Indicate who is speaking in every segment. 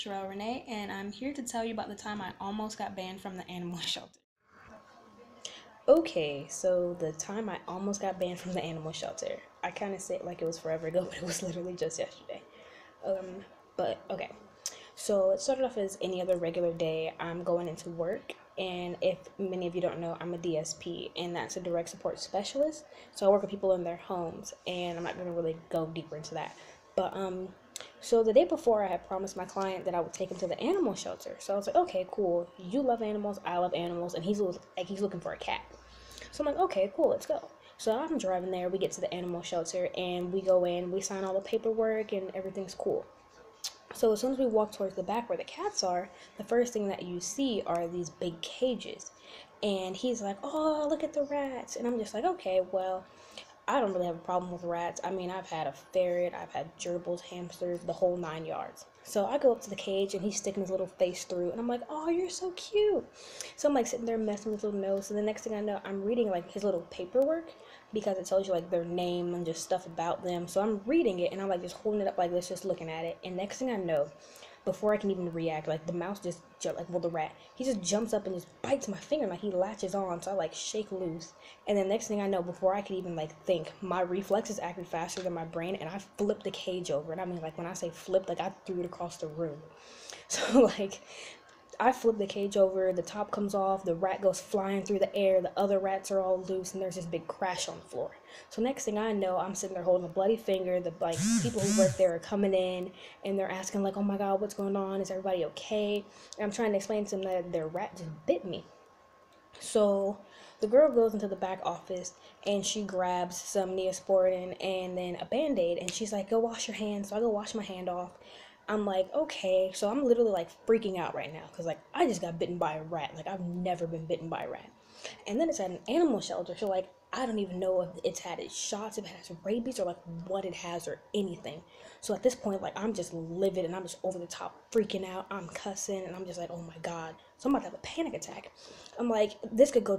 Speaker 1: Sherelle Renee, and I'm here to tell you about the time I almost got banned from the animal shelter. Okay, so the time I almost got banned from the animal shelter, I kind of say it like it was forever ago, but it was literally just yesterday. But okay, so it started off as any other regular day. I'm going into work, and if many of you don't know, I'm a DSP, and that's a direct support specialist. So I work with people in their homes, and I'm not gonna really go deeper into that. But so the day before, I had promised my client that I would take him to the animal shelter. So I was like, okay, cool. You love animals, I love animals, and he's looking for a cat. So I'm like, okay, cool, let's go. So I'm driving there. We get to the animal shelter, and we go in. We sign all the paperwork, and everything's cool. So as soon as we walk towards the back where the cats are, the first thing that you see are these big cages. And he's like, oh, look at the rats. And I'm just like, okay, well, I don't really have a problem with rats. I mean, I've had a ferret, I've had gerbils, hamsters, the whole 9 yards. So I go up to the cage and he's sticking his little face through, and I'm like, oh, you're so cute. So I'm like sitting there messing with his little nose. And the next thing I know, I'm reading like his little paperwork because it tells you like their name and just stuff about them. So I'm reading it and I'm like just holding it up like this, just looking at it. And next thing I know, before I can even react, like the mouse just like, well, the rat, he just jumps up and just bites my finger, like he latches on. So I like shake loose, and then next thing I know, before I could even like think, my reflexes acted faster than my brain, and I flipped the cage over. And I mean, like when I say flipped, like I threw it across the room. So like I flip the cage over, the top comes off, the rat goes flying through the air, the other rats are all loose, and there's this big crash on the floor. So next thing I know, I'm sitting there holding a bloody finger. The like people who work there are coming in, and they're asking like, "Oh my God, what's going on? Is everybody okay?" And I'm trying to explain to them that their rat just bit me. So the girl goes into the back office and she grabs some Neosporin and then a Band-Aid, and she's like, go wash your hands. So I go wash my hand off. I'm like, okay. So I'm literally like freaking out right now because like I just got bitten by a rat. Like I've never been bitten by a rat. And then it's at an animal shelter. So like I don't even know if it's had its shots, if it has rabies, or like what it has or anything. So at this point, like I'm just livid and I'm just over the top freaking out. I'm cussing and I'm just like, oh my God. So I'm about to have a panic attack. I'm like, this could go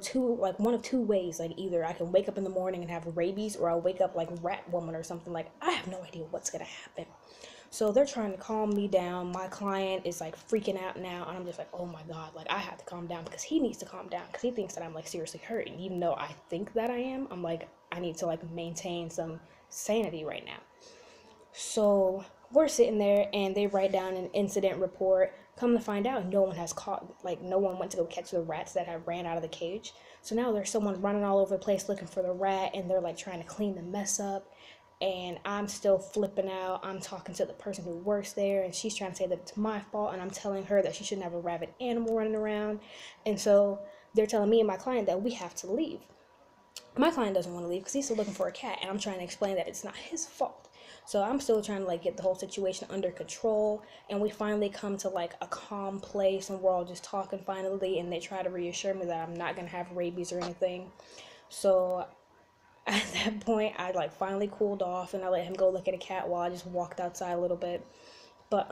Speaker 1: one of two ways. Like either I can wake up in the morning and have rabies, or I'll wake up like rat woman or something. Like I have no idea what's gonna happen. So they're trying to calm me down. My client is like freaking out now, and I'm just like, oh my God, like I have to calm down because he needs to calm down because he thinks that I'm like seriously hurt. And even though I think that I am, I'm like, I need to like maintain some sanity right now. So we're sitting there and they write down an incident report. Come to find out, no one has caught, like, no one went to go catch the rats that had ran out of the cage. So now there's someone running all over the place looking for the rat, and they're like trying to clean the mess up. And I'm still flipping out. I'm talking to the person who works there, and she's trying to say that it's my fault, and I'm telling her that she shouldn't have a rabid animal running around. And so they're telling me and my client that we have to leave. My client doesn't want to leave because he's still looking for a cat, and I'm trying to explain that it's not his fault. So I'm still trying to like get the whole situation under control, and we finally come to like a calm place, and we're all just talking finally, and they try to reassure me that I'm not gonna have rabies or anything. So at that point, I like finally cooled off, and I let him go look at a cat while I just walked outside a little bit. But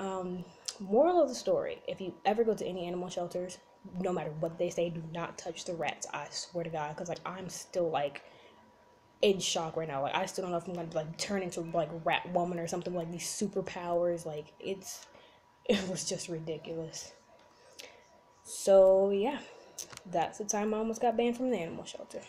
Speaker 1: moral of the story: if you ever go to any animal shelters, no matter what they say, do not touch the rats. I swear to God, because like I'm still like in shock right now. Like I still don't know if I'm gonna like turn into like rat woman or something, like these superpowers. Like it was just ridiculous. So yeah, that's the time I almost got banned from the animal shelter.